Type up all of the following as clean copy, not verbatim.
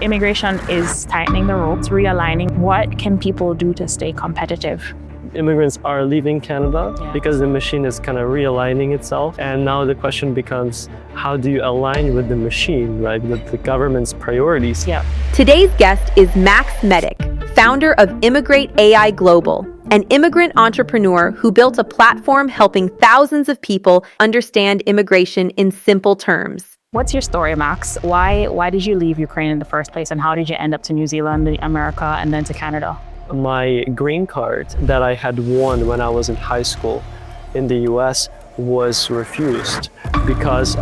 Immigration is tightening the ropes, realigning. What can people do to stay competitive? Immigrants are leaving Canada because the machine is kind of realigning itself. And now the question becomes, how do you align with the machine, right? With the government's priorities? Yeah. Today's guest is Max Medic, founder of ImmigrateAI Global, an immigrant entrepreneur who built a platform helping thousands of people understand immigration in simple terms. What's your story, Max? Why did you leave Ukraine in the first place, and how did you end up to New Zealand, America, and then to Canada? My green card that I had won when I was in high school in the US was refused because...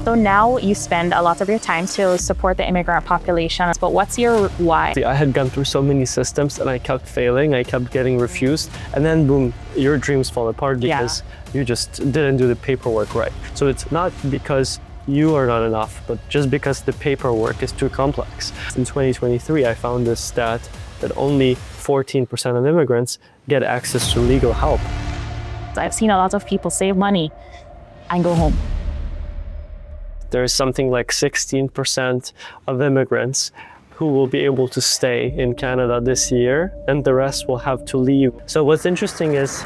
So now you spend a lot of your time to support the immigrant population, but what's your why? I had gone through so many systems and I kept failing, I kept getting refused, and then boom, your dreams fall apart because you just didn't do the paperwork right. So it's not because you are not enough, but just because the paperwork is too complex. In 2023, I found this stat that only 14% of immigrants get access to legal help. I've seen a lot of people save money and go home. There's something like 16% of immigrants who will be able to stay in Canada this year, and the rest will have to leave. So what's interesting is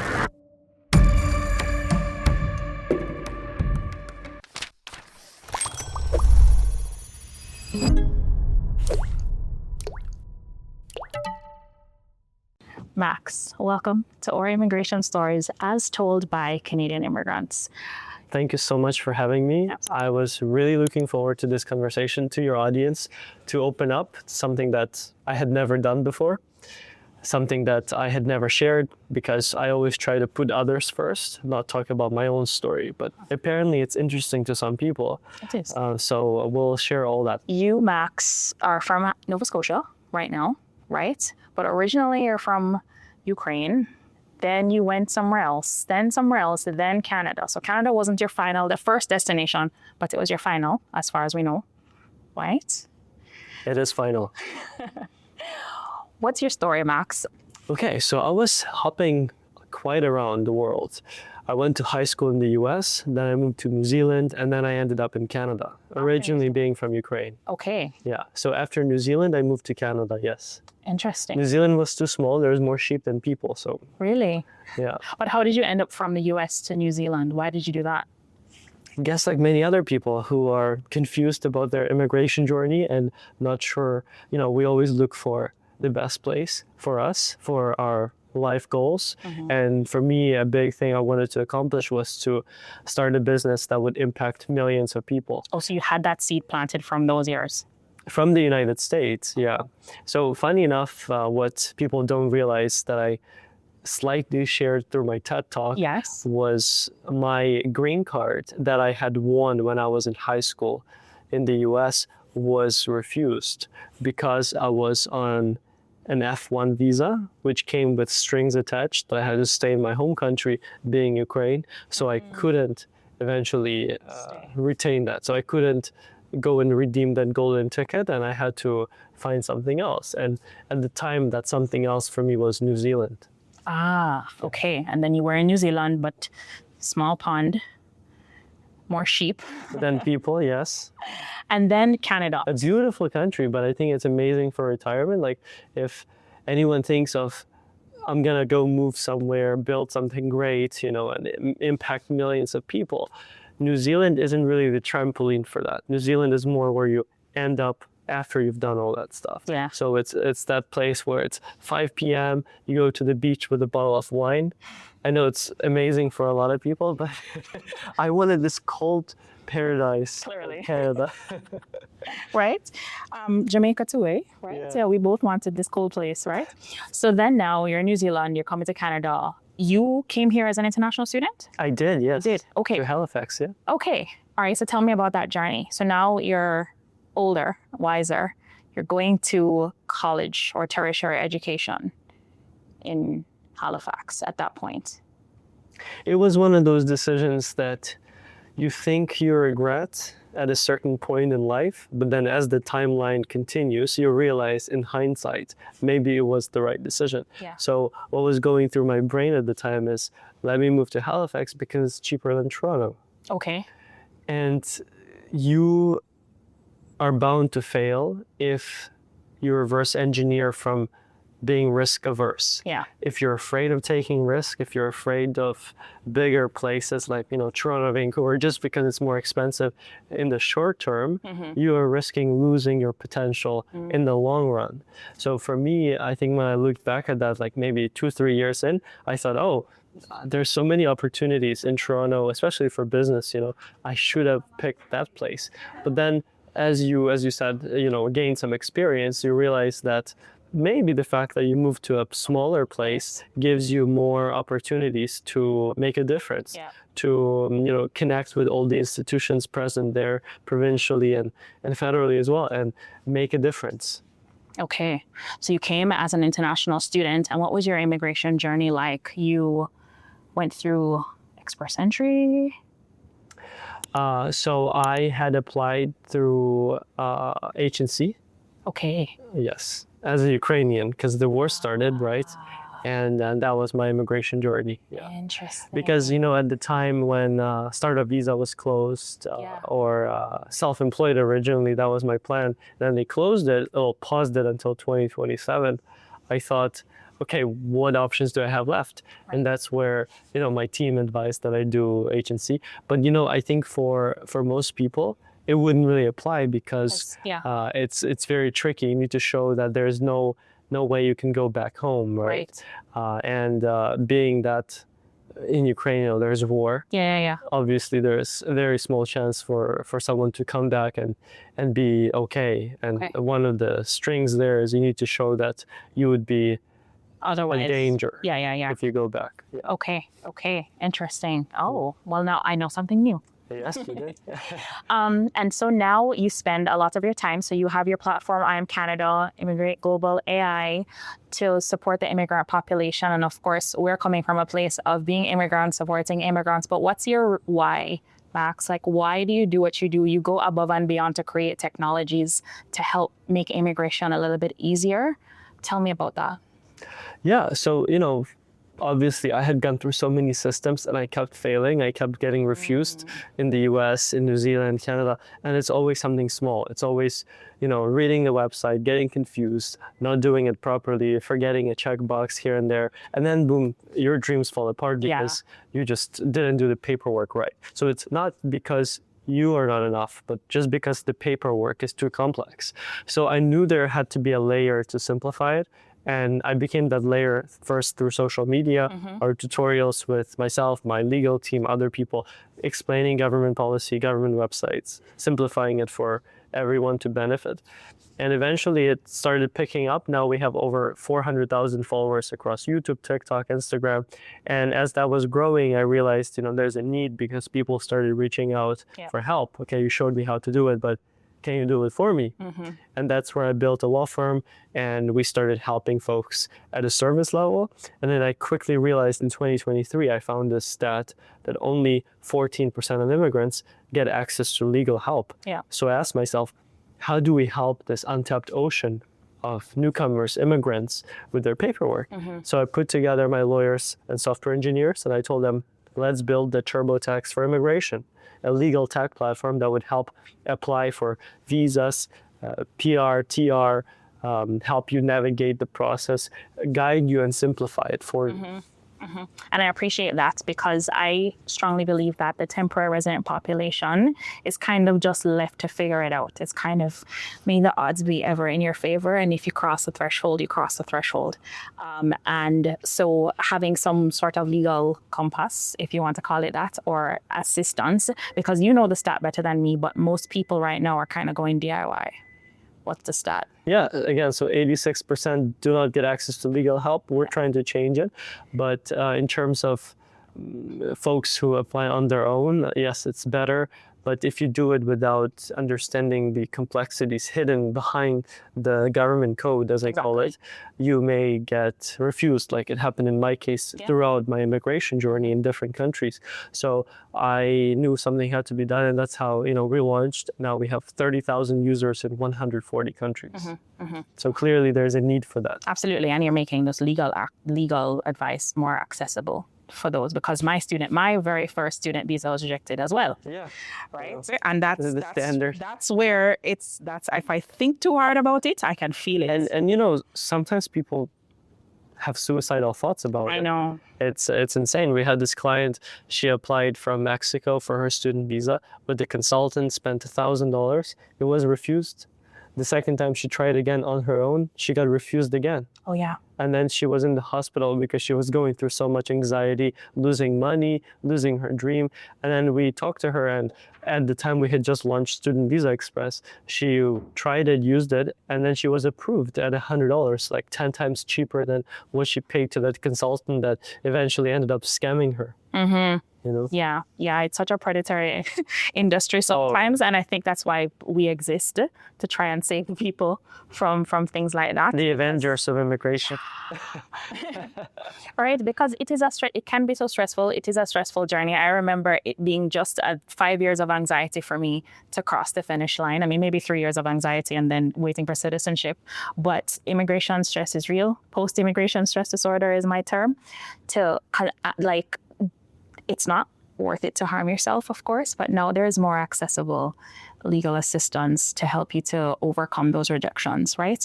Max, welcome to Our Immigration Stories as told by Canadian immigrants. thank you so much for having me. I was really looking forward to this conversation, to your audience, to open up something that I had never done before, something that I had never shared, because I always try to put others first, not talk about my own story. But apparently it's interesting to some people. It is. So we'll share all that. You, Max, are from Nova Scotia right now, right? But originally you're from Ukraine. Then you went somewhere else, then Canada. So Canada wasn't your the first destination, but it was your final, as far as we know, right? It is final. What's your story, Max? Okay, so I was hopping quite around the world. I went to high school in the US, then I moved to New Zealand, and then I ended up in Canada, originally being from Ukraine. Okay. Yeah, so after New Zealand, I moved to Canada, yes. Interesting. New Zealand was too small, there was more sheep than people, so... Really? Yeah. But how did you end up from the US to New Zealand? Why did you do that? I guess like many other people who are confused about their immigration journey and not sure, we always look for the best place for us, for our life goals. And for me, a big thing I wanted to accomplish was to start a business that would impact millions of people. Oh, so you had that seed planted from those years? From the United States, yeah. So funny enough, what people don't realize that I slightly shared through my TED Talk was my green card that I had won when I was in high school in the US was refused because I was on an F1 visa, which came with strings attached. I had to stay in my home country, being Ukraine, so I couldn't eventually retain that. So I couldn't go and redeem that golden ticket, and I had to find something else. And at the time, that something else for me was New Zealand. Ah, okay. And then you were in New Zealand, but small pond, more sheep. Than people, yes. And then Canada. A beautiful country, but I think it's amazing for retirement. Like if anyone thinks of, I'm gonna go move somewhere, build something great, and impact millions of people, New Zealand isn't really the trampoline for that. New Zealand is more where you end up after you've done all that stuff. Yeah. So it's that place where it's 5 p.m., you go to the beach with a bottle of wine. I know it's amazing for a lot of people, but I wanted this cold paradise. Clearly. Canada. Right? Jamaica too, eh? Right? Yeah, we both wanted this cold place, right? So then now you're in New Zealand, you're coming to Canada. You came here as an international student? I did, yes. You did? Okay. To Halifax, yeah. Okay. All right, so tell me about that journey. So now you're older, wiser. You're going to college or tertiary education in Halifax at that point. It was one of those decisions that you think you regret at a certain point in life, but then as the timeline continues, you realize in hindsight, maybe it was the right decision. Yeah. So what was going through my brain at the time is, let me move to Halifax because it's cheaper than Toronto. Okay. And you are bound to fail if you reverse engineer from being risk averse. Yeah. If you're afraid of taking risk, if you're afraid of bigger places like, Toronto, Vancouver, just because it's more expensive in the short term, you are risking losing your potential in the long run. So for me, I think when I looked back at that, like maybe 2-3 years in, I thought, oh, there's so many opportunities in Toronto, especially for business, I should have picked that place. But then as you said, gain some experience, you realize that maybe the fact that you move to a smaller place gives you more opportunities to make a difference, to connect with all the institutions present there provincially and federally as well, and make a difference. Okay, so you came as an international student, and what was your immigration journey like? You went through express entry? So I had applied through agency. Okay. Yes, as a Ukrainian, because the war started, right? And that was my immigration journey. Yeah. Interesting. Because, at the time when startup visa was closed or self-employed originally, that was my plan. Then they closed it, or paused it until 2027. I thought, okay, what options do I have left? Right. And that's where, my team advised that I do agency. But, I think for most people, it wouldn't really apply because it's very tricky. You need to show that there's no way you can go back home, right? And being that in Ukraine, there's war. Yeah. Obviously, there's a very small chance for someone to come back and be okay. And one of the strings there is you need to show that you would be otherwise in danger. Yeah. If you go back. Yeah. Okay. Interesting. Oh, well, now I know something new. Yes, you did. And so now you spend a lot of your time. So you have your platform, I Am Canada, Immigrate Global AI, to support the immigrant population. And of course, we're coming from a place of being immigrants, supporting immigrants. But what's your why, Max? Like, why do you do what you do? You go above and beyond to create technologies to help make immigration a little bit easier. Tell me about that. Yeah. So, obviously, I had gone through so many systems and I kept failing. I kept getting refused in the US, in New Zealand, Canada. And it's always something small. It's always, reading the website, getting confused, not doing it properly, forgetting a checkbox here and there. And then boom, your dreams fall apart because you just didn't do the paperwork right. So it's not because you are not enough, but just because the paperwork is too complex. So I knew there had to be a layer to simplify it. And I became that layer first through social media, or tutorials with myself, my legal team, other people, explaining government policy, government websites, simplifying it for everyone to benefit. And eventually it started picking up. Now we have over 400,000 followers across YouTube, TikTok, Instagram. And as that was growing, I realized, there's a need because people started reaching out for help. Okay, you showed me how to do it, but can you do it for me? And that's where I built a law firm and we started helping folks at a service level. And then I quickly realized in 2023, I found this stat that only 14% of immigrants get access to legal help. So I asked myself, how do we help this untapped ocean of newcomers, immigrants with their paperwork? So I put together my lawyers and software engineers and I told them, let's build the TurboTax for immigration, a legal tech platform that would help apply for visas, PR, TR, help you navigate the process, guide you and simplify it for you. And I appreciate that because I strongly believe that the temporary resident population is kind of just left to figure it out. It's kind of, may the odds be ever in your favor. And if you cross the threshold, you cross the threshold. And so having some sort of legal compass, if you want to call it that, or assistance, because you know the stat better than me, but most people right now are kind of going DIY. What's the stat? Yeah, again, so 86% do not get access to legal help. We're trying to change it. But in terms of folks who apply on their own, yes, it's better. But if you do it without understanding the complexities hidden behind the government code, as I call it, you may get refused, like it happened in my case throughout my immigration journey in different countries. So I knew something had to be done, and that's how, we launched. Now we have 30,000 users in 140 countries. So clearly there's a need for that. Absolutely, and you're making this legal advice more accessible. for those, because my very first student visa was rejected as well. Yeah. Right. And The standard. that's where that's if I think too hard about it, I can feel it. And you know, sometimes people have suicidal thoughts about it. I know. It's insane. We had this client, she applied from Mexico for her student visa, but the consultant spent $1,000. It was refused. The second time she tried again on her own, she got refused again. Oh yeah. And then she was in the hospital because she was going through so much anxiety, losing money, losing her dream. And then we talked to her, and at the time we had just launched Student Visa Express, she tried it, used it, and then she was approved at $100, like 10 times cheaper than what she paid to that consultant that eventually ended up scamming her. Mm-hmm. You know? Yeah, it's such a predatory industry sometimes, and I think that's why we exist, to try and save people from things like that. The Avengers of immigration. Right, because it can be so stressful. It is a stressful journey. I remember it being just 5 years of anxiety for me to cross the finish line. I mean, maybe 3 years of anxiety and then waiting for citizenship. But immigration stress is real. Post-immigration stress disorder is my term. It's not worth it to harm yourself, of course, but now there is more accessible legal assistance to help you to overcome those rejections, right?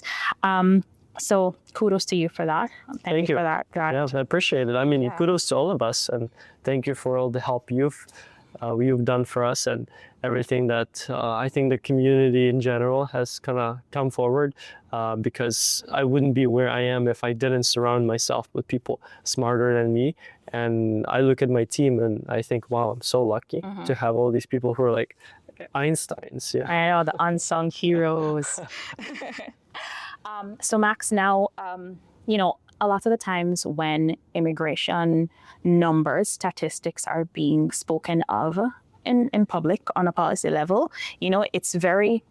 So kudos to you for that. Thank you for that. Yeah, I appreciate it. I mean, kudos to all of us, and thank you for all the help you've done for us, and everything that I think the community in general has kind of come forward, because I wouldn't be where I am if I didn't surround myself with people smarter than me. And I look at my team and I think, wow, I'm so lucky to have all these people who are like Einsteins. Yeah, I know, the unsung heroes. So Max, now, a lot of the times when immigration numbers, statistics are being spoken of in public on a policy level, it's very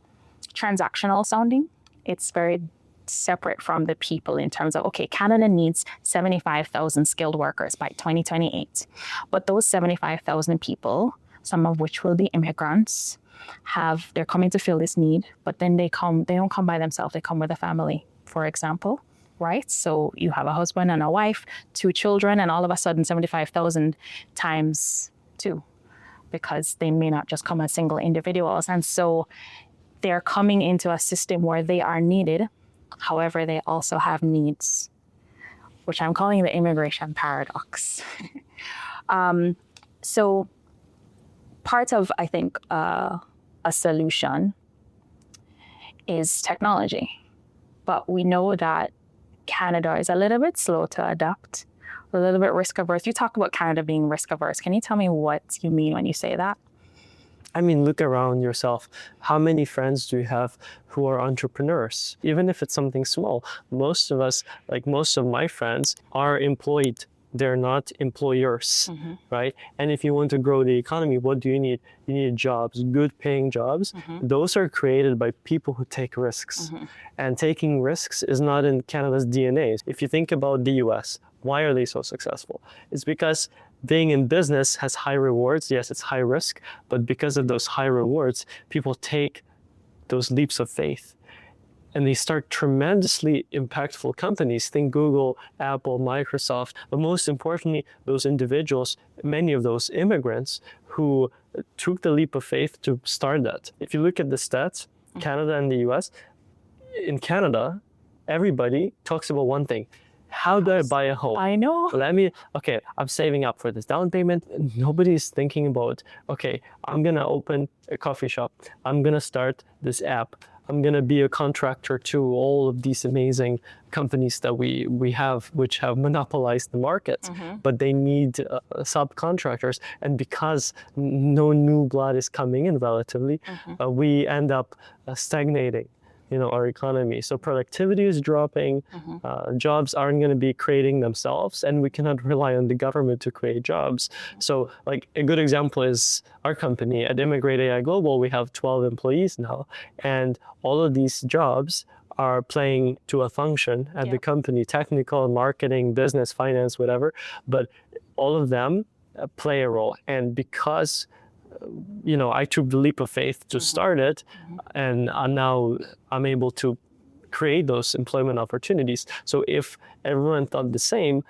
transactional sounding. It's very separate from the people in terms of, okay, Canada needs 75,000 skilled workers by 2028. But those 75,000 people, some of which will be immigrants, they're coming to fill this need, but then they don't come by themselves, they come with a family, for example, right? So you have a husband and a wife, 2 children, and all of a sudden 75,000 times 2, because they may not just come as single individuals. And so they're coming into a system where they are needed. However, they also have needs, which I'm calling the immigration paradox. So part of, I think, a solution is technology. But we know that Canada is a little bit slow to adapt, a little bit risk-averse. You talk about Canada being risk-averse. Can you tell me what you mean when you say that? I mean, look around yourself. How many friends do you have who are entrepreneurs? Even if it's something small, most of us, like most of my friends, are employed. They're not employers, right? And if you want to grow the economy, what do you need? You need jobs, good paying jobs. Those are created by people who take risks. And taking risks is not in Canada's DNA. If you think about the US, why are they so successful? It's because being in business has high rewards. Yes, it's high risk, but because of those high rewards, people take those leaps of faith and they start tremendously impactful companies. Think Google, Apple, Microsoft, but most importantly, those individuals, many of those immigrants who took the leap of faith to start that. If you look at the stats, Canada and the US, in Canada, everybody talks about one thing. How do I buy a home? I know. Okay, I'm saving up for this down payment. Nobody's thinking about, okay, I'm gonna open a coffee shop. I'm gonna start this app. I'm gonna be a contractor to all of these amazing companies that we have, which have monopolized the market, but they need subcontractors. And because no new blood is coming in relatively, we end up stagnating, our economy. So productivity is dropping, jobs aren't going to be creating themselves, and we cannot rely on the government to create jobs. So like a good example is our company at ImmigrateAI Global. We have 12 employees now, and all of these jobs are playing to a function at the company, technical, marketing, business, finance, whatever, but all of them play a role. And because I took the leap of faith to start it, and now I'm able to create those employment opportunities. So if everyone thought the same,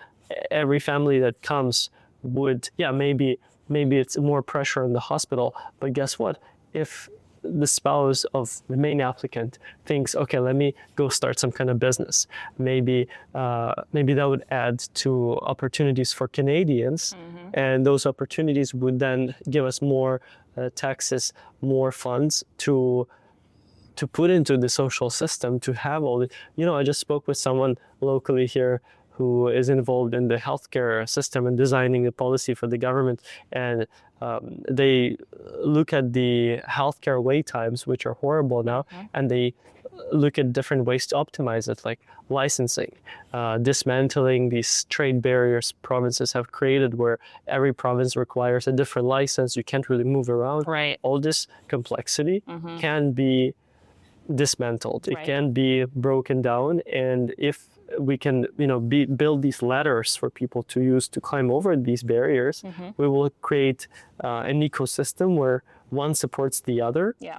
every family that comes would, yeah, maybe it's more pressure on the hospital, but guess what? If the spouse of the main applicant thinks, okay, let me go start some kind of business, maybe that would add to opportunities for Canadians, and those opportunities would then give us more taxes, more funds to put into the social system, to have all the, I just spoke with someone locally here who is involved in the healthcare system and designing the policy for the government. And they look at the healthcare wait times, which are horrible now, and they look at different ways to optimize it, like licensing, dismantling these trade barriers provinces have created where every province requires a different license. You can't really move around. Right. All this complexity can be dismantled. It can be broken down, and if we can, build these ladders for people to use to climb over these barriers, we will create an ecosystem where one supports the other. Yeah.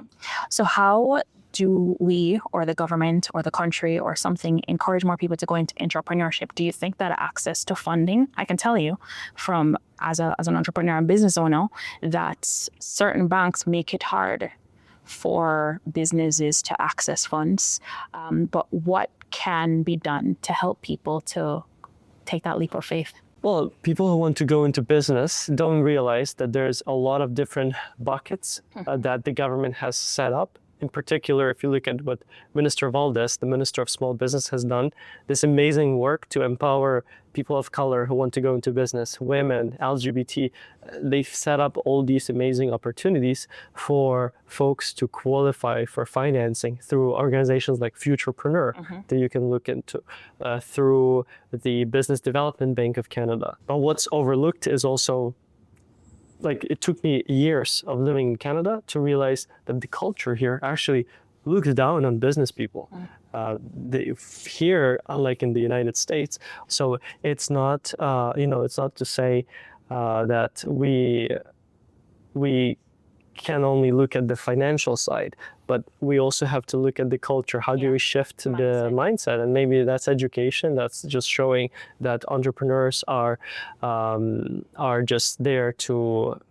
So how do we, or the government, or the country, or something, encourage more people to go into entrepreneurship? Do you think that access to funding? I can tell you from as an entrepreneur and business owner that certain banks make it hard for businesses to access funds. But what can be done to help people to take that leap of faith? Well, people who want to go into business don't realize that there's a lot of different buckets that the government has set up. In particular, if you look at what Minister Valdez, the Minister of Small Business, has done, this amazing work to empower people of color who want to go into business, women, LGBT, they've set up all these amazing opportunities for folks to qualify for financing through organizations like Futurepreneur that you can look into, through the Business Development Bank of Canada. But what's overlooked is also, like, it took me years of living in Canada to realize that the culture here actually looks down on business people. Here, unlike in the United States, so it's not, it's not to say that we can only look at the financial side, but we also have to look at the culture. How do we shift the mindset? And maybe that's education. That's just showing that entrepreneurs are just there to,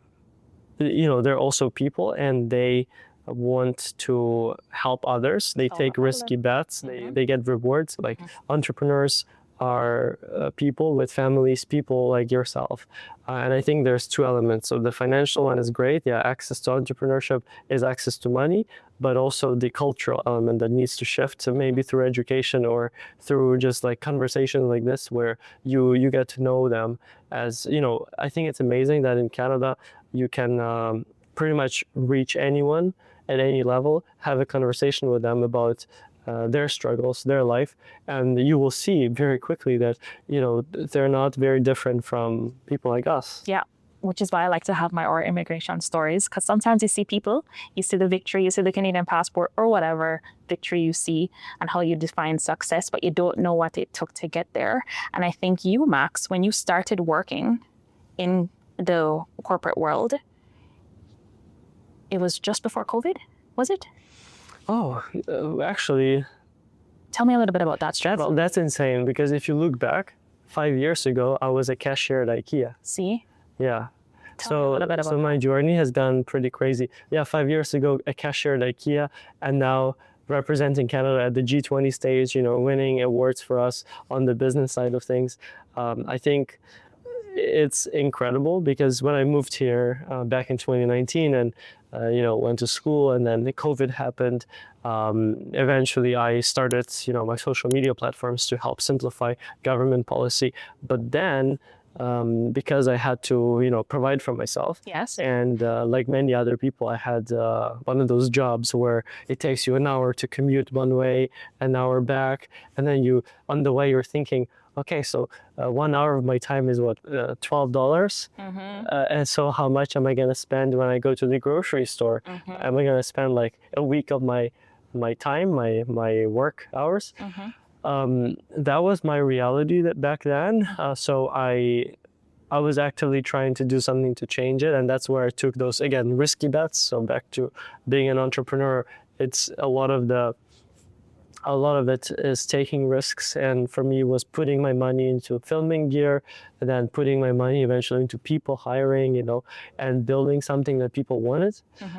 they're also people, and they want to help others. They take risky bets. They get rewards. Like entrepreneurs are people with families, people like yourself. And I think there's two elements. So the financial one is great. Yeah, access to entrepreneurship is access to money, but also the cultural element that needs to shift. So maybe through education or through just like conversations like this, where you get to know them. As I think it's amazing that in Canada, you can pretty much reach anyone at any level, have a conversation with them about their struggles, their life, and you will see very quickly that they're not very different from people like us. Yeah, which is why I like to have my immigration stories, because sometimes you see people, you see the victory, you see the Canadian passport or whatever victory you see and how you define success, but you don't know what it took to get there. And I think you, Max, when you started working in the corporate world, it was just before COVID, was it? Oh, actually. Tell me a little bit about that struggle. That's insane, because if you look back, 5 years ago, I was a cashier at IKEA. See? Yeah. Tell me a little bit about so my journey has gone pretty crazy. Yeah, 5 years ago, a cashier at IKEA, and now representing Canada at the G20 stage, winning awards for us on the business side of things. I think it's incredible, because when I moved here back in 2019 and went to school, and then the COVID happened, eventually I started my social media platforms to help simplify government policy. But then because I had to provide for myself, yes, and like many other people, I had one of those jobs where it takes you an hour to commute one way, an hour back, and then on the way you're thinking, okay, so 1 hour of my time is what, $12? And so how much am I going to spend when I go to the grocery store? Am I going to spend like a week of my time, my work hours? That was my reality back then. So I was actively trying to do something to change it. And that's where I took those, again, risky bets. So back to being an entrepreneur, it's a lot of the a lot of it is taking risks, and for me was putting my money into filming gear, and then putting my money eventually into people hiring, you know, and building something that people wanted.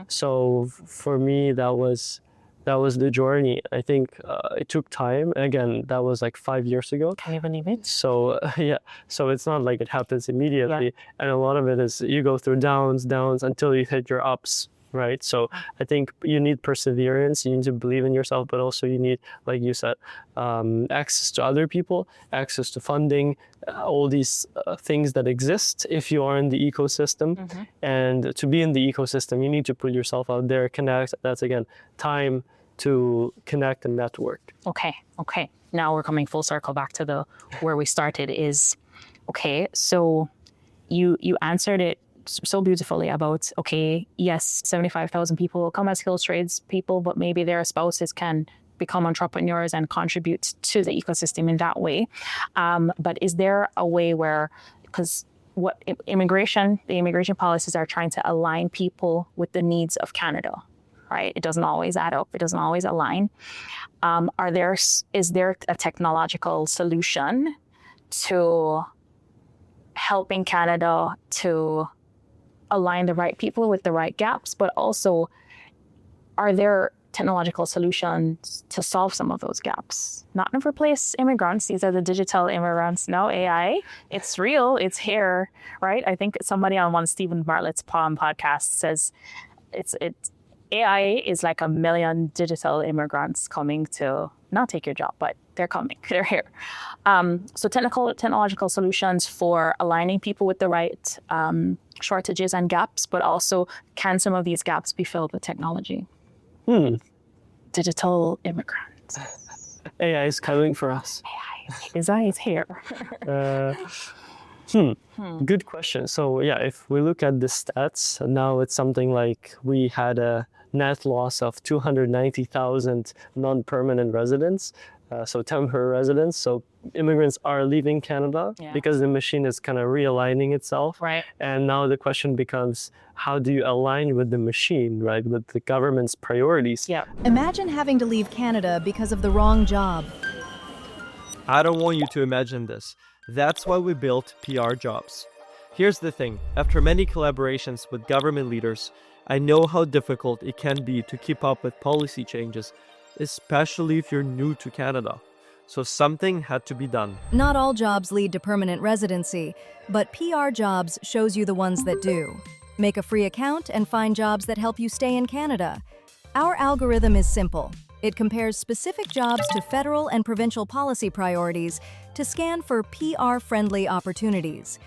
So for me, that was the journey. I think it took time. Again, that was like 5 years ago. Can you believe it? So yeah, so it's not like it happens immediately. And a lot of it is you go through downs until you hit your ups, right? So I think you need perseverance, you need to believe in yourself, but also you need, like you said, access to other people, access to funding, all these things that exist if you are in the ecosystem. And to be in the ecosystem, you need to put yourself out there, connect. That's again, time to connect and network. Okay. Now we're coming full circle back to where we started is, okay, so you answered it so beautifully about, okay, yes, 75,000 people will come as skilled trades people, but maybe their spouses can become entrepreneurs and contribute to the ecosystem in that way. But is there a way where, because what the immigration policies are trying to align people with the needs of Canada, right? It doesn't always add up. It doesn't always align. Is there a technological solution to helping Canada to align the right people with the right gaps, but also are there technological solutions to solve some of those gaps? Not to replace immigrants. These are the digital immigrants. No AI. It's real. It's here, right? I think somebody on one of Stephen Bartlett's podcast says AI is like 1 million digital immigrants coming to not take your job, but they're coming. They're here. So technological solutions for aligning people with the right shortages and gaps, but also can some of these gaps be filled with technology? Digital immigrants. AI is coming for us. AI is here. Good question. So yeah, if we look at the stats, now it's something like we had a net loss of 290,000 non-permanent residents, so temporary residents. So immigrants are leaving Canada because the machine is kind of realigning itself. Right. And now the question becomes, how do you align with the machine, right? With the government's priorities. Yeah. Imagine having to leave Canada because of the wrong job. I don't want you to imagine this. That's why we built PR Jobs. Here's the thing, after many collaborations with government leaders, I know how difficult it can be to keep up with policy changes, especially if you're new to Canada. So something had to be done. Not all jobs lead to permanent residency, but PR Jobs shows you the ones that do. Make a free account and find jobs that help you stay in Canada. Our algorithm is simple. It compares specific jobs to federal and provincial policy priorities to scan for PR-friendly opportunities.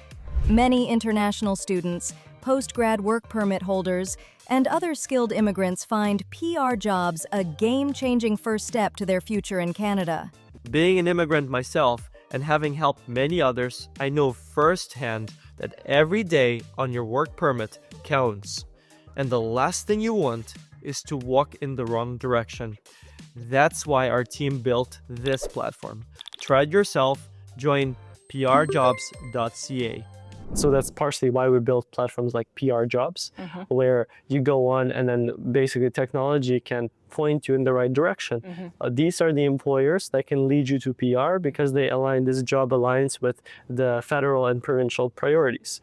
Many international students, post-grad work permit holders, and other skilled immigrants find PR Jobs a game-changing first step to their future in Canada. Being an immigrant myself and having helped many others, I know firsthand that every day on your work permit counts. And the last thing you want is to walk in the wrong direction. That's why our team built this platform. Try it yourself. Join prjobs.ca. So that's partially why we built platforms like PR Jobs, where you go on and then basically technology can point you in the right direction. These are the employers that can lead you to PR because this job aligns with the federal and provincial priorities,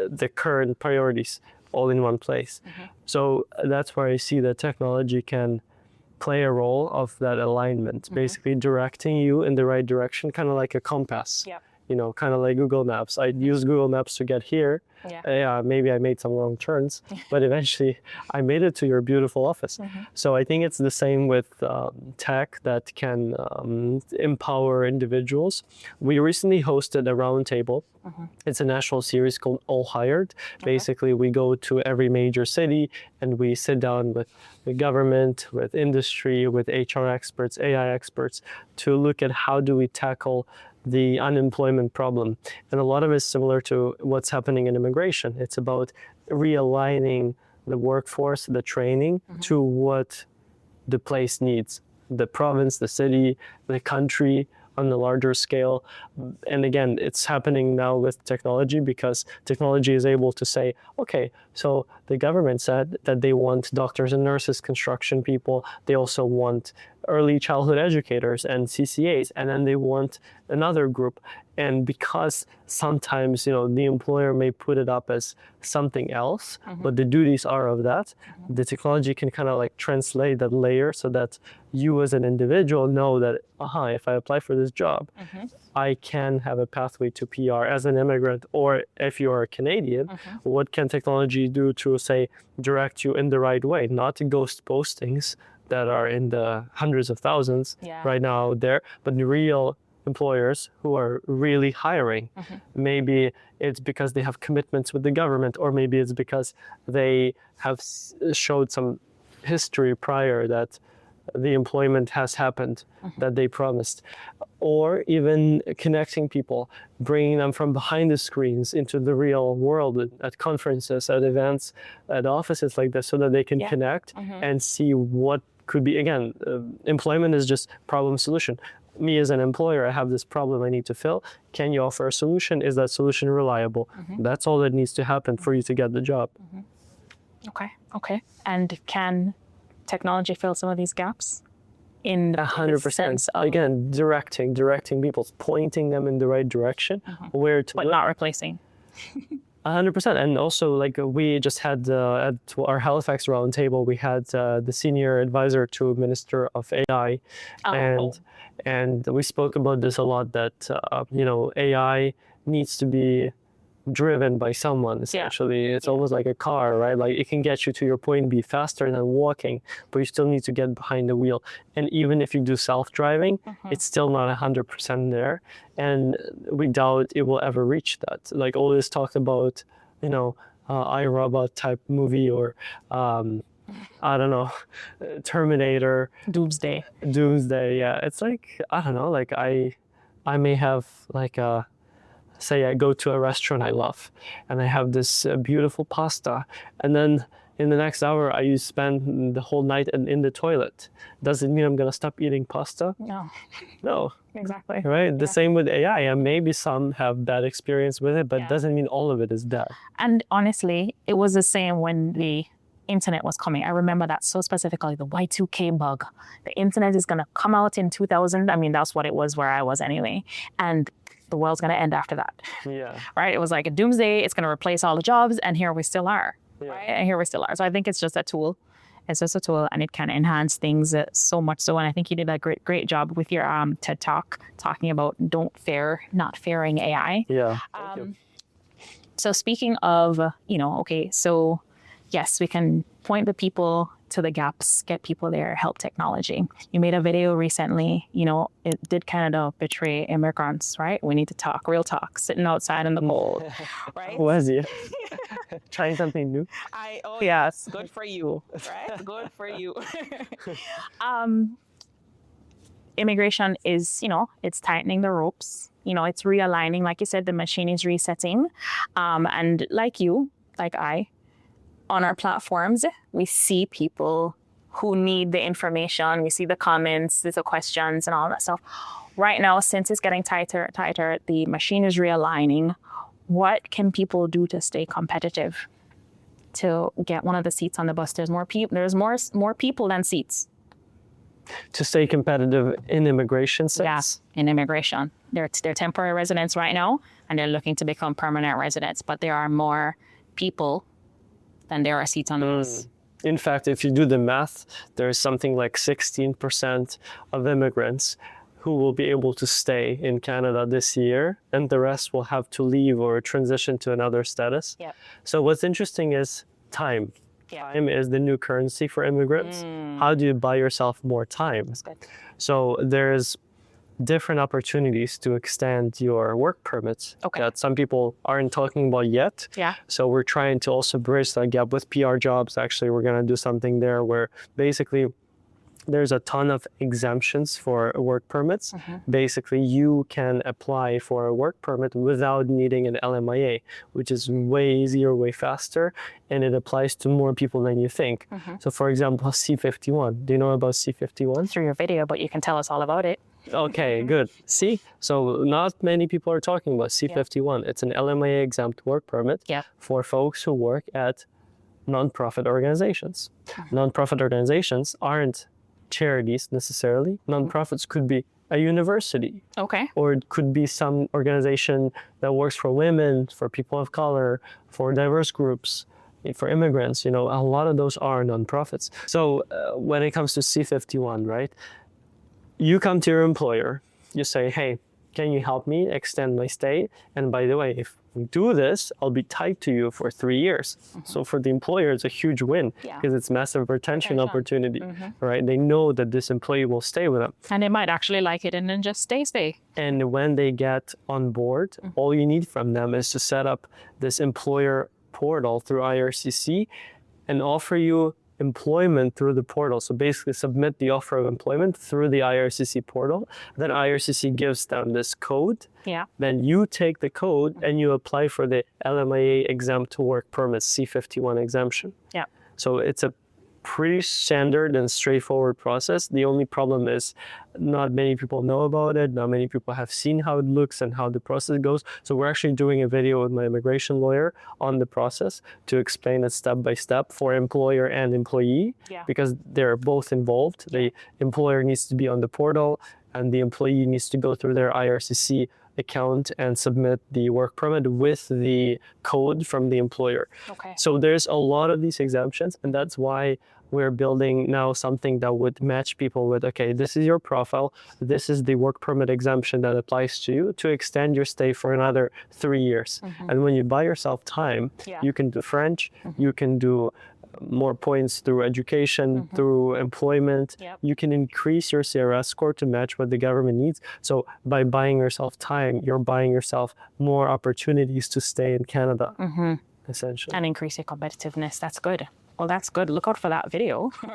the current priorities, all in one place. So that's where I see that technology can play a role of that alignment, basically directing you in the right direction, kind of like a compass. You know, kind of like Google Maps. I used Google Maps to get here. Maybe I made some wrong turns, but eventually I made it to your beautiful office. So I think it's the same with tech that can empower individuals. We recently hosted a roundtable. It's a national series called All Hired. Basically, we go to every major city and we sit down with the government, with industry, with HR experts, AI experts to look at how do we tackle the unemployment problem. And a lot of it is similar to what's happening in immigration. It's about realigning the workforce, the training to what the place needs, the province, the city, the country on a larger scale. And again, it's happening now with technology because technology is able to say, okay, so the government said that they want doctors and nurses, construction people. They also want early childhood educators and CCAs, and then they want another group. And because sometimes, the employer may put it up as something else, but the duties are of that, the technology can kind of like translate that layer so that you as an individual know that, if I apply for this job, I can have a pathway to PR as an immigrant, or if you're a Canadian, what can technology do to, say, direct you in the right way, not ghost postings that are in the hundreds of thousands right now there, but the real employers who are really hiring. Maybe it's because they have commitments with the government, or maybe it's because they have showed some history prior that the employment has happened that they promised, or even connecting people, bringing them from behind the screens into the real world at conferences, at events, at offices like this, so that they can connect and see what could be. Again, employment is just problem solution. Me as an employer, I have this problem I need to fill. Can you offer a solution? Is that solution reliable? That's all that needs to happen for you to get the job. Okay. And can technology fill some of these gaps? In 100%. Again, directing people, pointing them in the right direction, where to but look. not replacing. 100%. And also, like, we just had at our Halifax roundtable, we had the senior advisor to Minister of AI, and we spoke about this a lot, that AI needs to be driven by someone, essentially. It's almost like a car, right? Like, it can get you to your point B faster than walking, but you still need to get behind the wheel. And even if you do self-driving, it's still not 100% there. And we doubt it will ever reach that. Like, all this talk about, iRobot type movie, or I don't know, Terminator. Doomsday. Yeah. It's like, I don't know, like I may have like say I go to a restaurant I love and I have this beautiful pasta, and then in the next hour I spend the whole night in the toilet. Does it mean I'm going to stop eating pasta? No. Exactly. Right? The same with AI. And maybe some have bad experience with it, but it doesn't mean all of it is bad. And honestly, it was the same when the internet was coming. I remember that so specifically, the Y2K bug. The internet is going to come out in 2000. I mean, that's what it was where I was anyway. And the world's going to end after that. Right? It was like a doomsday. It's going to replace all the jobs. And here we still are. Right? And here we still are. So I think it's just a tool. It's just a tool, and it can enhance things so much so. And I think you did a great job with your TED Talk talking about not fearing AI. Thank you. So speaking of, so yes, we can point the people to the gaps, get people there, help technology. You made a video recently, did Canada betray immigrants, right? We need to talk, real talk, sitting outside in the cold, right? Was you? Trying something new? Yes, good for you, right? Good for you. Immigration is, it's tightening the ropes. It's realigning. Like you said, the machine is resetting. And like you, like I, on our platforms, we see people who need the information. We see the comments, the questions, and all that stuff. Right now, since it's getting tighter, the machine is realigning. What can people do to stay competitive, to get one of the seats on the bus? There's more people. There's more people than seats. To stay competitive in immigration sense? Yes, in immigration. They're temporary residents right now, and they're looking to become permanent residents. But there are more people than there are seats on the bus. In fact, if you do the math, there's something like 16% of immigrants who will be able to stay in Canada this year, and the rest will have to leave or transition to another status. So what's interesting is time. Time is the new currency for immigrants. How do you buy yourself more time? That's good. So there's different opportunities to extend your work permits that some people aren't talking about yet. So we're trying to also bridge that gap with PR jobs. Actually, we're going to do something there where basically there's a ton of exemptions for work permits. Basically, you can apply for a work permit without needing an LMIA, which is way easier, way faster, and it applies to more people than you think. So for example, C51. Do you know about C51? Through your video, but you can tell us all about it. Okay, good. See, so not many people are talking about C51. It's an LMIA-exempt work permit for folks who work at nonprofit organizations. Nonprofit organizations aren't charities necessarily. Nonprofits could be a university. Okay. Or it could be some organization that works for women, for people of color, for diverse groups, for immigrants. You know, a lot of those are nonprofits. So when it comes to C51, right, you come to your employer, you say, hey, can you help me extend my stay? And by the way, if we do this, I'll be tied to you for 3 years. So for the employer, it's a huge win because it's massive retention opportunity, right? They know that this employee will stay with them. And they might actually like it and then just stay. And when they get on board, all you need from them is to set up this employer portal through IRCC and offer you employment through the portal. So basically submit the offer of employment through the IRCC portal. Then IRCC gives them this code. Then you take the code and you apply for the LMIA-exempt work permit C51 exemption. So it's a pretty standard and straightforward process. The only problem is not many people know about it. Not many people have seen how it looks and how the process goes. So we're actually doing a video with my immigration lawyer on the process to explain it step by step for employer and employee, because they're both involved. The employer needs to be on the portal and the employee needs to go through their IRCC account and submit the work permit with the code from the employer. So there's a lot of these exemptions, and that's why we're building now something that would match people with, okay, this is your profile, this is the work permit exemption that applies to you to extend your stay for another 3 years. And when you buy yourself time, you can do French, you can do more points through education, through employment. You can increase your CRS score to match what the government needs. So by buying yourself time, you're buying yourself more opportunities to stay in Canada, essentially. And increase your competitiveness. That's good. Well, that's good. Look out for that video. For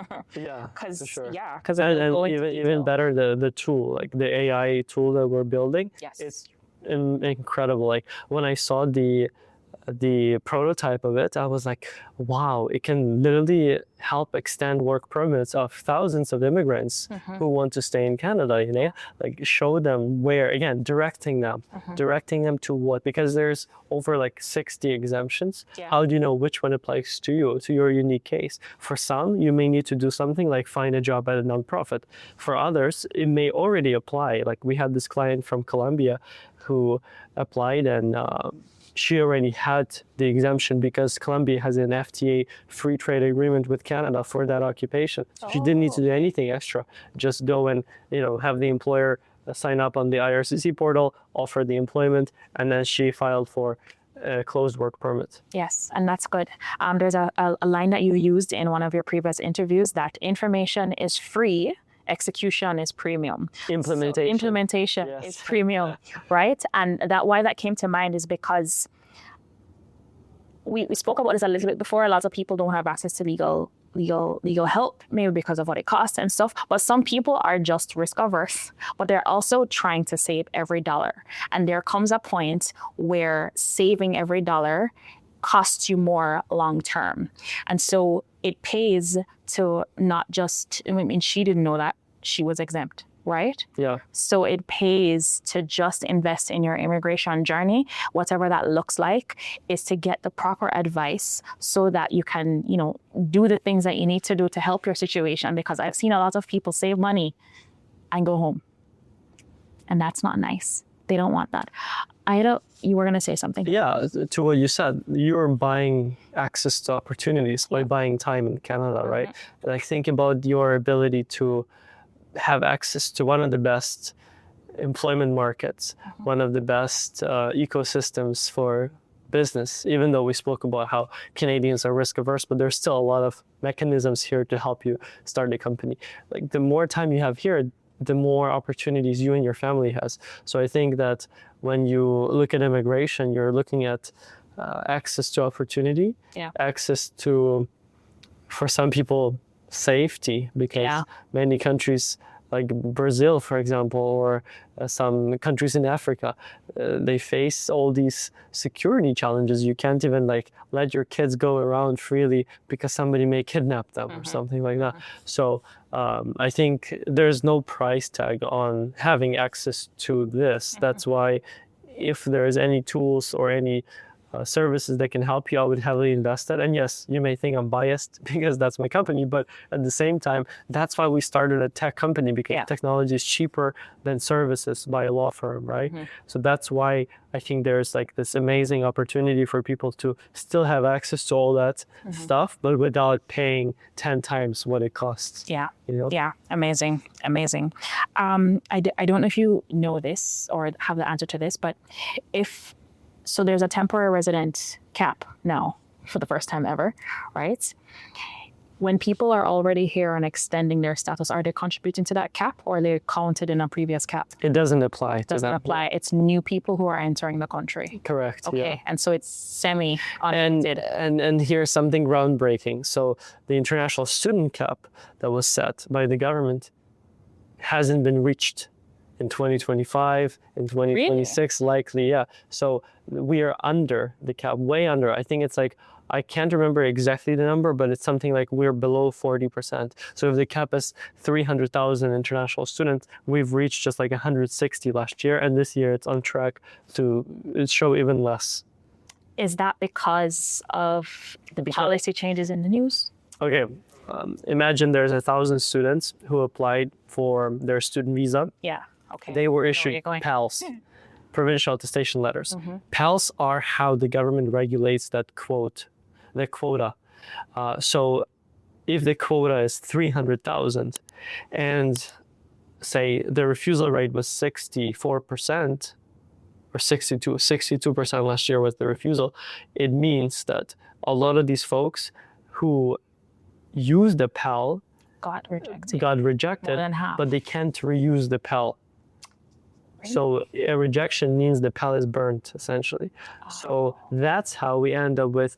sure. Because and even better, the tool, like the AI tool that we're building, it's incredible. Like when I saw the prototype of it, I was like, wow, it can literally help extend work permits of thousands of immigrants who want to stay in Canada, you know, like show them where, again, directing them to what, because there's over like 60 exemptions. How do you know which one applies to you, to your unique case? For some, you may need to do something like find a job at a nonprofit. For others, it may already apply. Like we had this client from Colombia who applied and she already had the exemption because Colombia has an FTA free trade agreement with Canada for that occupation. She didn't need to do anything extra. Just go and, you know, have the employer sign up on the IRCC portal, offer the employment, and then she filed for a closed work permit. Yes, and that's good. There's a line that you used in one of your previous interviews that information is free, execution is premium. Implementation is premium, right? And why that came to mind is because we spoke about this a little bit before. A lot of people don't have access to legal help, maybe because of what it costs and stuff. But some people are just risk averse, but they're also trying to save every dollar. And there comes a point where saving every dollar costs you more long term. And so it pays to not just, I mean, she didn't know that she was exempt, right? So it pays to just invest in your immigration journey, whatever that looks like, is to get the proper advice so that you can, you know, do the things that you need to do to help your situation. Because I've seen a lot of people save money and go home. And that's not nice. They don't want that. You were going to say something. Yeah, to what you said, you're buying access to opportunities by buying time in Canada, right? Like think about your ability to have access to one of the best employment markets, one of the best ecosystems for business, even though we spoke about how Canadians are risk averse, but there's still a lot of mechanisms here to help you start a company. Like the more time you have here, the more opportunities you and your family has. So I think that when you look at immigration, you're looking at access to opportunity, access to, for some people, safety, because many countries like Brazil, for example, or some countries in Africa, they face all these security challenges. You can't even like let your kids go around freely because somebody may kidnap them or something like that. So I think there's no price tag on having access to this. That's why if there's any tools or any services that can help you, I would heavily invest it. And yes, you may think I'm biased because that's my company, but at the same time, that's why we started a tech company, because technology is cheaper than services by a law firm, right? So that's why I think there's like this amazing opportunity for people to still have access to all that stuff, but without paying 10 times what it costs. Yeah. You know? Yeah. Amazing. Amazing. I don't know if you know this or have the answer to this, but so there's a temporary resident cap now for the first time ever, right? When people are already here and extending their status, are they contributing to that cap, or are they counted in a previous cap? It doesn't apply. It doesn't apply. It's new people who are entering the country. Correct. Okay. Yeah. And so it's semi-unaffected. And here's something groundbreaking. So the international student cap that was set by the government hasn't been reached in 2025, in 2026, likely, yeah. So we are under the cap, way under. I think it's like, I can't remember exactly the number, but it's something like we're below 40%. So if the cap is 300,000 international students, we've reached just like 160 last year, and this year it's on track to show even less. Is that because of the policy changes in the news? Okay, imagine there's 1,000 students who applied for their student visa. Yeah. Okay. They were issued PALs, provincial attestation letters. PALs are how the government regulates the quota. So if the quota is 300,000 and say the refusal rate was 64% or 62% last year was the refusal, it means that a lot of these folks who used the PAL got rejected. More than half. But they can't reuse the PAL. So a rejection means the PAL is burnt, essentially. So that's how we end up with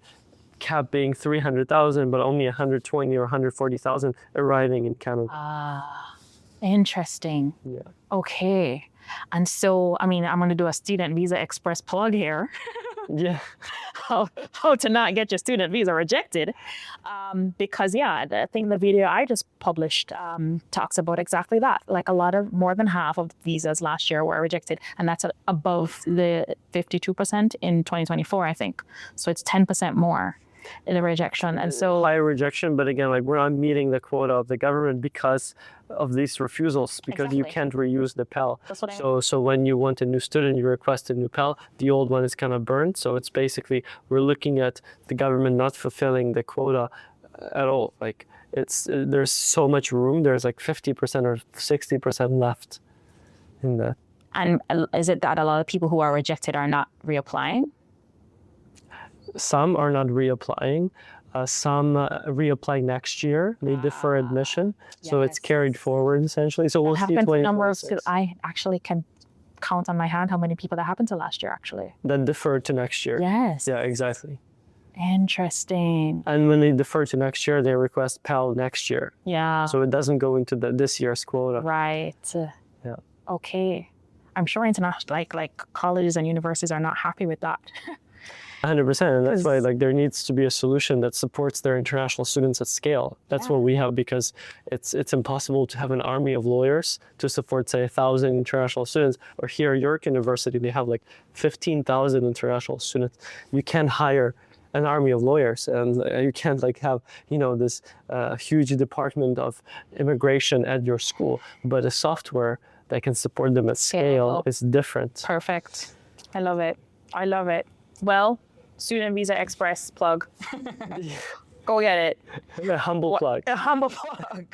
cap being 300,000, but only 120 or 140,000 arriving in Canada. Interesting. Yeah. Okay. And so, I mean, I'm going to do a student visa express plug here. Yeah. How to not get your student visa rejected. Because, yeah, I think the video I just published talks about exactly that. Like more than half of visas last year were rejected. And that's above the 52% in 2024, I think. So it's 10% more in the rejection. And so higher rejection, but again, like we're not meeting the quota of the government because of these refusals, because you can't reuse the PAL. That's what I mean. So when you want a new student, you request a new PAL, the old one is kind of burned. So it's basically, we're looking at the government not fulfilling the quota at all. Like there's so much room. There's like 50% or 60% left in that. And is it that a lot of people who are rejected are not reapplying? Some are not reapplying. Some reapply next year. They defer admission. So it's carried forward, essentially. So we'll see 2026. I actually can count on my hand how many people that happened to last year, actually. Then defer to next year. Yes. Yeah, exactly. Interesting. And when they defer to next year, they request PAL next year. Yeah. So it doesn't go into this year's quota. Right. Yeah. Okay. I'm sure international, like colleges and universities are not happy with that. 100%, and that's why like there needs to be a solution that supports their international students at scale. That's what we have, because it's impossible to have an army of lawyers to support, say, 1,000 international students. Or here at York University, they have like 15,000 international students. You can't hire an army of lawyers, and you can't like have this huge department of immigration at your school. But a software that can support them at scale is different. Perfect. I love it. I love it. Well, Student Visa Express plug. Go get it. A humble plug. A humble plug.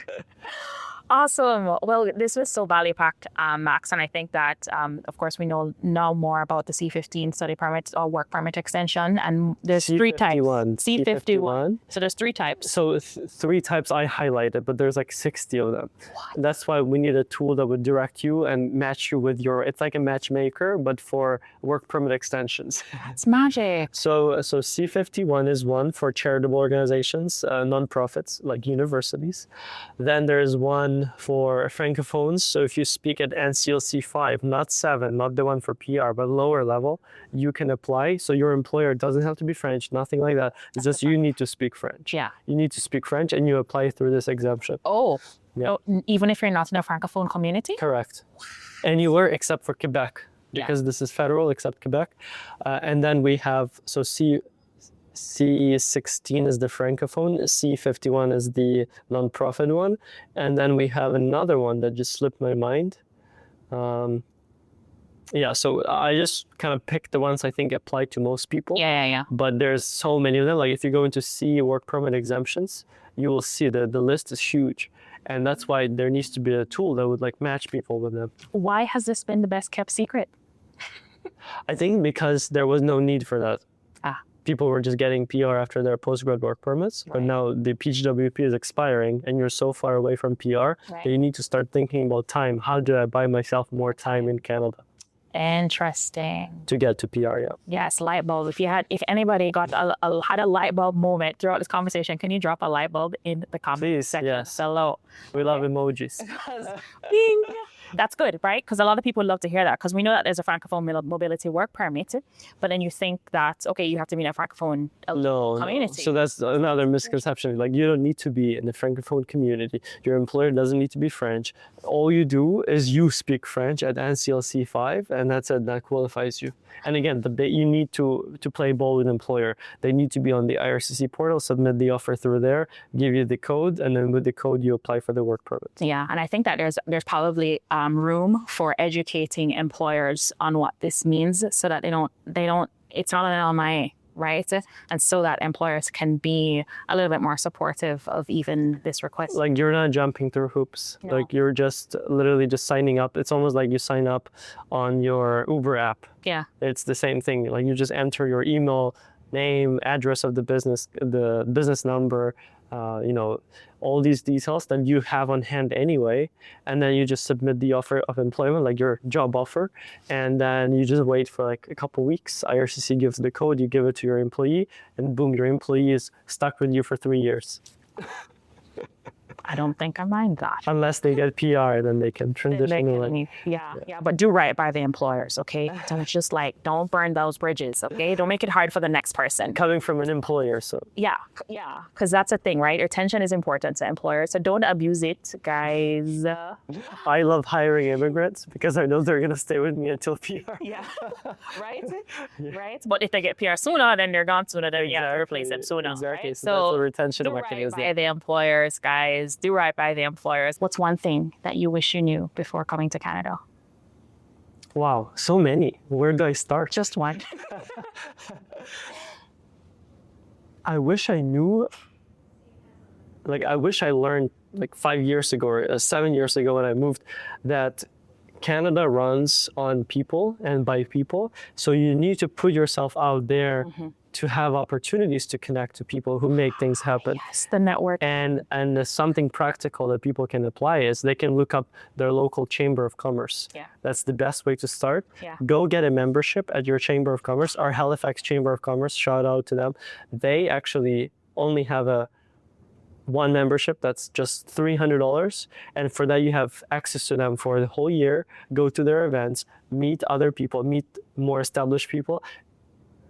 Awesome. Well, this was so value-packed, Max, and I think that, of course, we know now more about the C15 study permit or work permit extension, and there's three types. C51. So there's three types. So three types I highlighted, but there's like 60 of them. What? That's why we need a tool that would direct you and match you with it's like a matchmaker, but for work permit extensions. It's magic. So C51 is one for charitable organizations, nonprofits like universities. Then there's one for francophones. So if you speak at NCLC 5, not 7, not the one for PR, but lower level, you can apply. So your employer doesn't have to be French, nothing like that. It's just you need to speak French. Yeah. You need to speak French and you apply through this exemption. Oh. Yeah. Even if you're not in a francophone community? Correct. Anywhere except for Quebec. because this is federal except Quebec. And then we have, so CE16 is the francophone, C51 is the nonprofit one, and then we have another one that just slipped my mind. Yeah, so I just kind of picked the ones I think apply to most people. Yeah. But there's so many of them. Like if you go into C work permit exemptions, you will see that the list is huge. And that's why there needs to be a tool that would like match people with them. Why has this been the best kept secret? I think because there was no need for that. People were just getting PR after their postgrad work permits, but now the PGWP is expiring and you're so far away from PR that you need to start thinking about time. How do I buy myself more time in Canada? Interesting. To get to PR, yeah. Yes, light bulb. If anybody got had a light bulb moment throughout this conversation, can you drop a light bulb in the comment section? Yes. Hello. We love emojis. Ding. That's good, right? Because a lot of people love to hear that, because we know that there's a francophone mobility work permit, but then you think that, okay, you have to be in a francophone community. No. So that's another misconception. Like you don't need to be in the francophone community. Your employer doesn't need to be French. All you do is you speak French at NCLC 5, and that's it. That qualifies you. And again, you need to play ball with employer. They need to be on the IRCC portal, submit the offer through there, give you the code, and then with the code you apply for the work permit. Yeah, and I think that there's probably room for educating employers on what this means, so that they don't. It's not an LMIA, right? And so that employers can be a little bit more supportive of even this request. Like you're not jumping through hoops. No. Like you're just literally just signing up. It's almost like you sign up on your Uber app. Yeah. It's the same thing. Like you just enter your email, name, address of the business number, all these details that you have on hand anyway, and then you just submit the offer of employment, like your job offer, and then you just wait for like a couple weeks. IRCC gives the code, you give it to your employee, and boom, your employee is stuck with you for 3 years. I don't think I mind that. Unless they get PR, then they can transition. Yeah, but do right by the employers, okay? Don't burn those bridges, okay? Don't make it hard for the next person. Coming from an employer, so. Yeah, because that's a thing, right? Retention is important to employers, so don't abuse it, guys. I love hiring immigrants because I know they're going to stay with me until PR. Yeah, right? Right? But if they get PR sooner, then they're gone sooner, then you have to replace them sooner. Exactly, right? so that's a retention Do mechanism. right by the employers, guys. Do right by the employers. What's one thing that you wish you knew before coming to Canada? Wow, so many. Where do I start? Just one. I wish I knew, I wish I learned 5 years ago or 7 years ago when I moved that Canada runs on people and by people. So you need to put yourself out there to have opportunities to connect to people who make things happen. Yes, the network. And something practical that people can apply is they can look up their local chamber of commerce. Yeah. That's the best way to start. Yeah. Go get a membership at your chamber of commerce. Our Halifax Chamber of Commerce, shout out to them. They actually only have one membership that's just $300, and for that you have access to them for the whole year. Go to their events, meet other people, meet more established people,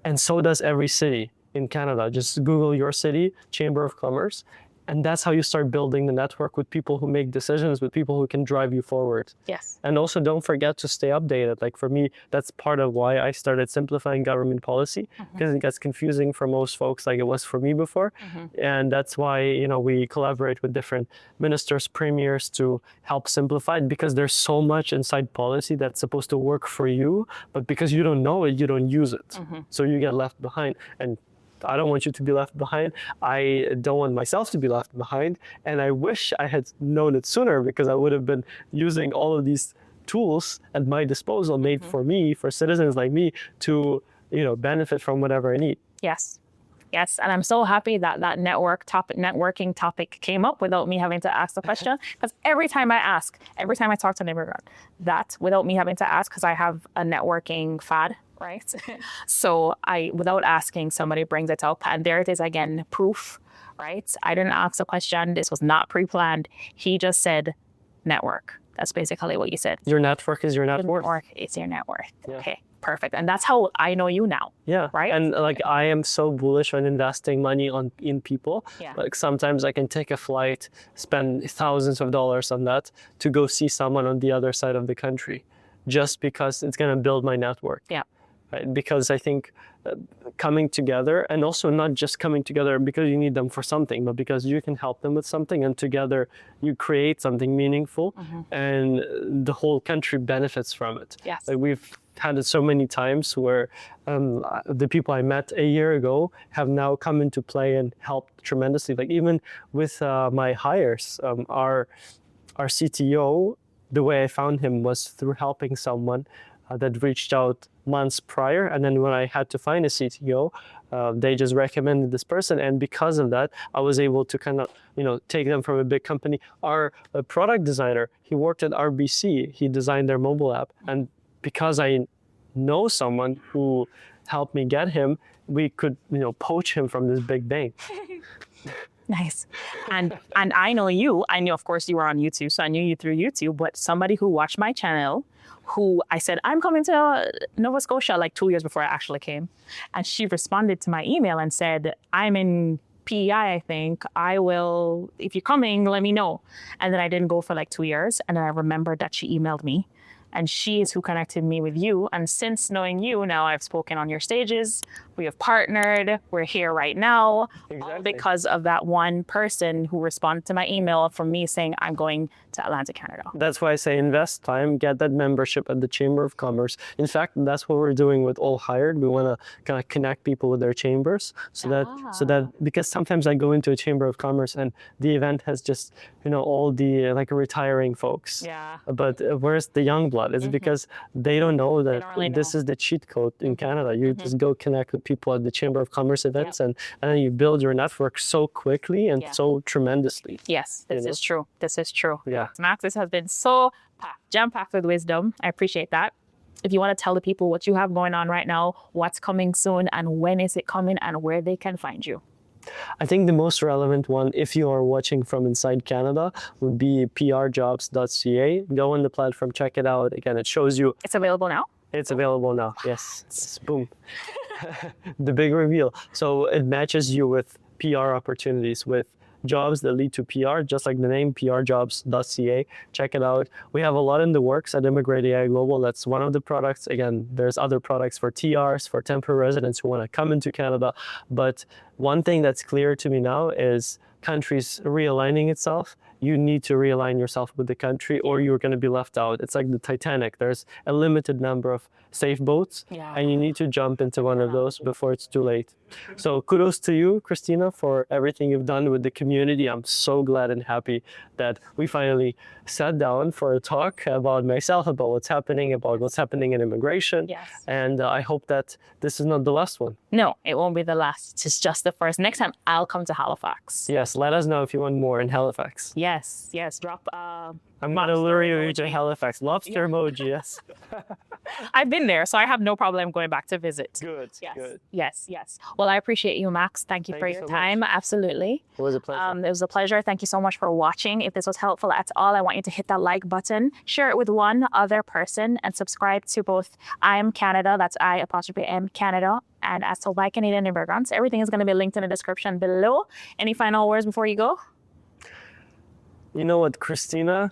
and so does every city in Canada. Just Google your city, Chamber of Commerce, and that's how you start building the network with people who make decisions, with people who can drive you forward. Yes. And also don't forget to stay updated. Like for me, that's part of why I started simplifying government policy, because it gets confusing for most folks like it was for me before. And that's why, we collaborate with different ministers, premiers to help simplify it, because there's so much inside policy that's supposed to work for you, but because you don't know it, you don't use it. So you get left behind. And I don't want you to be left behind. I don't want myself to be left behind. And I wish I had known it sooner, because I would have been using all of these tools at my disposal made for me, for citizens like me to, benefit from whatever I need. Yes. Yes, and I'm so happy that networking topic came up without me having to ask the question. Because every time I talk to an immigrant, that without me having to ask, because I have a networking fad, right? So without asking, somebody brings it up, and there it is again, proof, right? I didn't ask the question. This was not pre-planned. He just said network. That's basically what you said. Your network is your net worth. Network is your network. Yeah. Okay, perfect. And that's how I know you now. Yeah. Right. And I am so bullish on investing money in people. Yeah. Sometimes I can take a flight, spend thousands of dollars on that to go see someone on the other side of the country. just because it's going to build my network. Yeah. Right? Because I think coming together, and also not just coming together because you need them for something, but because you can help them with something, and together you create something meaningful, and the whole country benefits from it. Yes. Like we've had it so many times where the people I met a year ago have now come into play and helped tremendously. Like even with my hires, our CTO, the way I found him was through helping someone that reached out months prior. And then when I had to find a CTO, they just recommended this person. And because of that, I was able to kind of, take them from a big company. Our product designer, he worked at RBC. He designed their mobile app. And because I know someone who helped me get him, we could, poach him from this big bank. Nice. And I know you. I knew, of course, you were on YouTube, so I knew you through YouTube. But somebody who watched my channel, who I said, I'm coming to Nova Scotia like 2 years before I actually came. And she responded to my email and said, I'm in PEI, I think. I will, if you're coming, let me know. And then I didn't go for like 2 years. And then I remembered that she emailed me. And she is who connected me with you. And since knowing you, now I've spoken on your stages. We have partnered. We're here right now. Exactly. All because of that one person who responded to my email from me saying, I'm going to Atlanta, Canada. That's why I say invest time, get that membership at the Chamber of Commerce. In fact, that's what we're doing with All Hired. We want to kind of connect people with their chambers so that because sometimes I go into a Chamber of Commerce and the event has just, all the like retiring folks. Yeah. But where's the young blood? It's because they don't know that really this know. is the cheat code in Canada. You just go connect with people at the Chamber of Commerce events and then you build your network so quickly and so tremendously. Yes, this is true. This is true. Yeah. Max, this has been so jam-packed with wisdom. I appreciate that. If you want to tell the people what you have going on right now, what's coming soon, and when is it coming, and where they can find you. I think the most relevant one, if you are watching from inside Canada, would be prjobs.ca. Go on the platform, check it out. Again, it shows you. It's available now? It's available now, yes. Boom. The big reveal. So it matches you with PR opportunities, with jobs that lead to PR, just like the name, prjobs.ca. Check it out. We have a lot in the works at ImmigrateAI Global. That's one of the products. Again, there's other products for TRs, for temporary residents who want to come into Canada. But one thing that's clear to me now is countries realigning itself. You need to realign yourself with the country or you're going to be left out. It's like the Titanic. There's a limited number of safe boats and you need to jump into one of those before it's too late. So kudos to you, Christina, for everything you've done with the community. I'm so glad and happy that we finally sat down for a talk about myself, about what's happening in immigration. Yes. And I hope that this is not the last one. No, it won't be the last. It's just the first. Next time, I'll come to Halifax. Yes, let us know if you want more in Halifax. Yes. Drop. I'm going to lure you to Halifax. Lobster emoji, yes. I've been there, so I have no problem going back to visit. Good, Yes. good. Yes. Well, I appreciate you, Max. Thank you for your time. Absolutely. It was a pleasure. It was a pleasure. Thank you so much for watching. If this was helpful at all, I want you to hit that like button, share it with one other person, and subscribe to both I'm Canada, that's I''M Canada, and as told by Canadian Immigrants. Everything is going to be linked in the description below. Any final words before you go? You know what, Christina?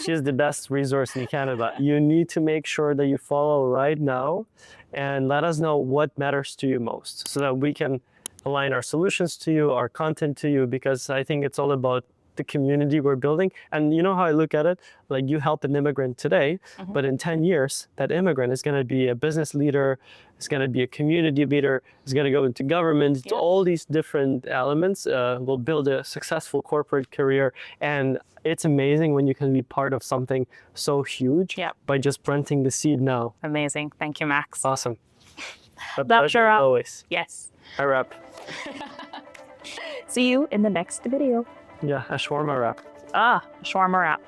She's the best resource in Canada. You need to make sure that you follow right now and let us know what matters to you most so that we can align our solutions to you, our content to you, because I think it's all about the community we're building. And you know how I look at it? Like you help an immigrant today, but in 10 years, that immigrant is going to be a business leader, is going to be a community leader, is going to go into government. All these different elements will build a successful corporate career. And it's amazing when you can be part of something so huge by just planting the seed now. Amazing. Thank you, Max. Awesome. A That's pleasure wrap. always. Yes. A wrap. See you in the next video. Yeah, a shawarma wrap. Shawarma wrap.